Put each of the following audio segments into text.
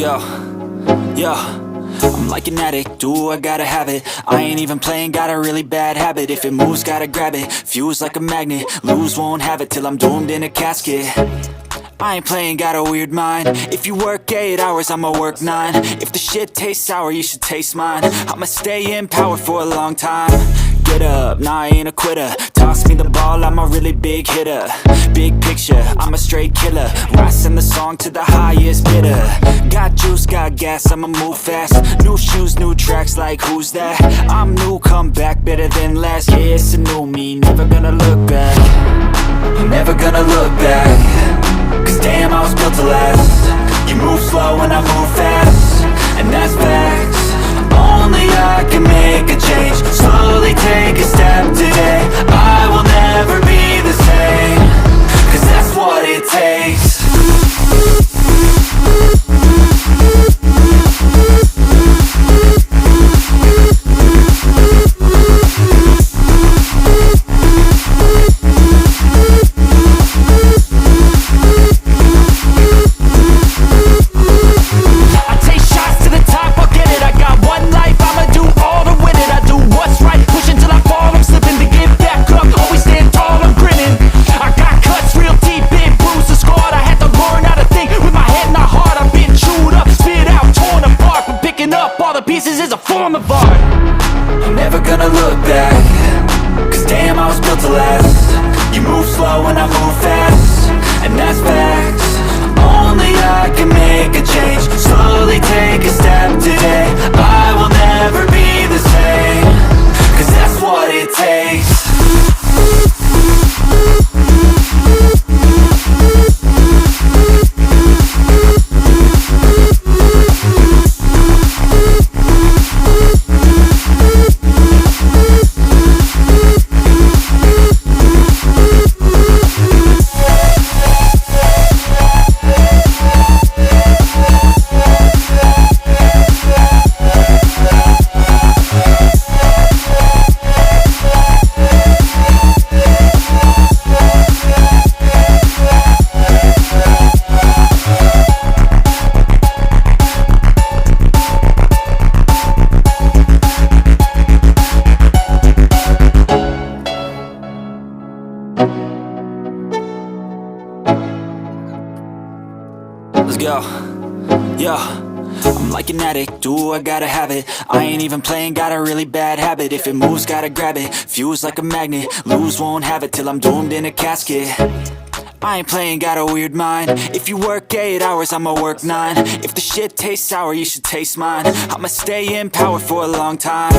go, yo. I'm like an addict, do I gotta have it. I ain't even playing, got a really bad habit. If it moves, gotta grab it, fuse like a magnet. Lose, won't have it till I'm doomed in a casket. I ain't playing, got a weird mind. If you work 8 hours, I'ma work 9. If the shit tastes sour, you should taste mine. I'ma stay in power for a long time. Get up, nah, I ain't a quitter. Toss me the ball, I'm a really big hitter. Big picture, I'm a straight killer. Rising the song to the highest bidder. Got juice, got gas, I'ma move fast. New shoes, new tracks, like who's that? I'm new, come back, better than last. Yeah, it's a new me, never gonna look back. Never gonna look back. Cause damn, I was built to last. You move slow and I move fast, and that's facts. Only I can make a change. Slowly take a step today. I will never be the same. Cause that's what it takes. Pieces is a form of art. I'm never gonna look back. Cause damn, I was built to last. You move slow and I move fast, and that's facts. Only I can make a change. Slowly take a step today. I will never be the same. Cause that's what it takes. Let's go, yo. I'm like an addict, do I gotta have it. I ain't even playing, got a really bad habit. If it moves, gotta grab it, fuse like a magnet. Lose, won't have it till I'm doomed in a casket. I ain't playing, got a weird mind. If you work 8 hours, I'ma work 9. If the shit tastes sour, you should taste mine. I'ma stay in power for a long time.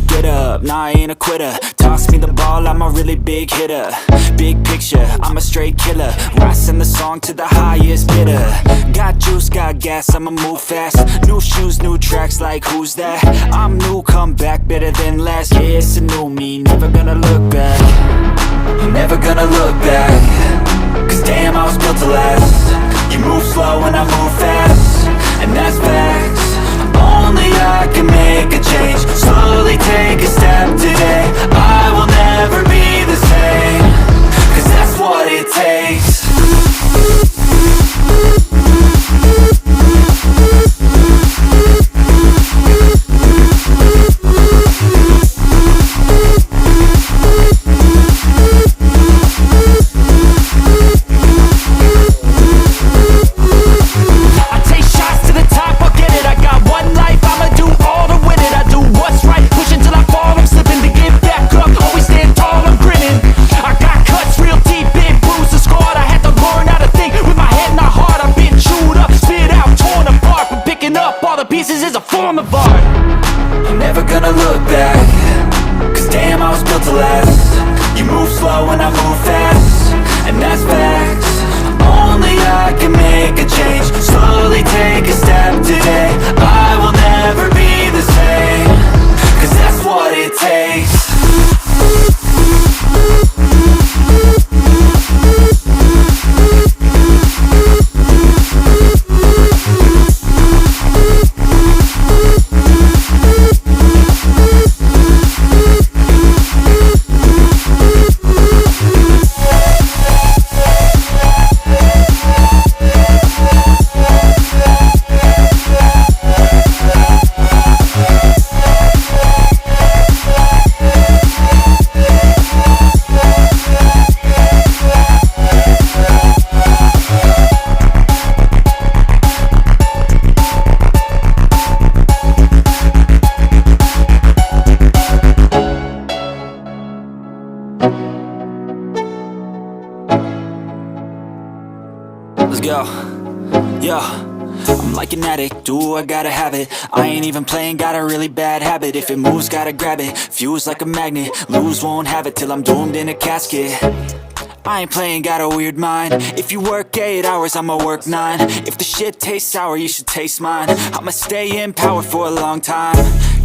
Get up, nah, I ain't a quitter. Toss me the ball, I'm a really big hitter. Big picture, I'm a straight killer. Rising the song to the highest bidder. Got juice, got gas, I'ma move fast. New shoes, new tracks, like who's that? I'm new, come back, better than last. Yeah, it's a new me, never gonna look back. Never gonna look back. Cause damn, I was built to last. You move slow and I move fast, and that's facts. Only I can make a change. Slowly take a step today. I will never be the same. Cause that's what it takes. go. Yo, I'm like an addict, do I gotta have it. I ain't even playing, got a really bad habit. If it moves, gotta grab it, fuse like a magnet. Lose, won't have it till I'm doomed in a casket. I ain't playing, got a weird mind. If you work 8 hours, I'ma work 9. If the shit tastes sour, you should taste mine. I'ma stay in power for a long time.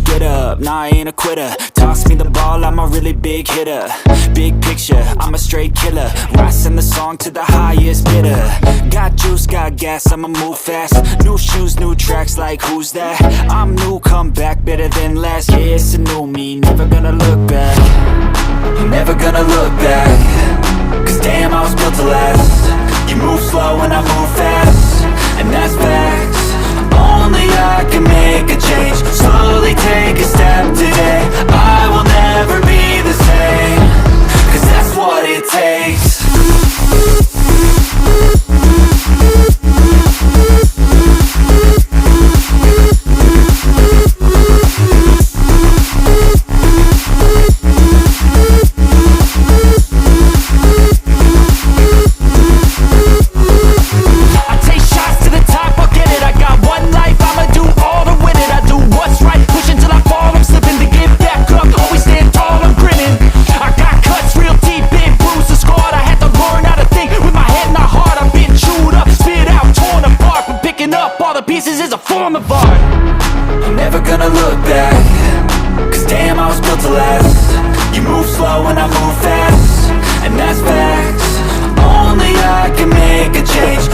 Get up, nah, I ain't a quitter. Toss me the ball, I'm a really big hitter. Big picture, I'm a straight killer. Rising the song to the highest bidder. Got juice, got gas, I'ma move fast. New shoes, new tracks, like who's that? I'm new, come back, better than last. Yeah, it's a new me, never gonna look back. Never gonna look back. Cause damn, I was built to last. You move slow and I move fast, and that's facts. Only I can make a change. Slowly take a step today. I will never be the same. Cause that's what it takes. Pieces is a form of art. I'm never gonna look back. Cause damn, I was built to last. You move slow and I move fast, and that's facts. Only I can make a change.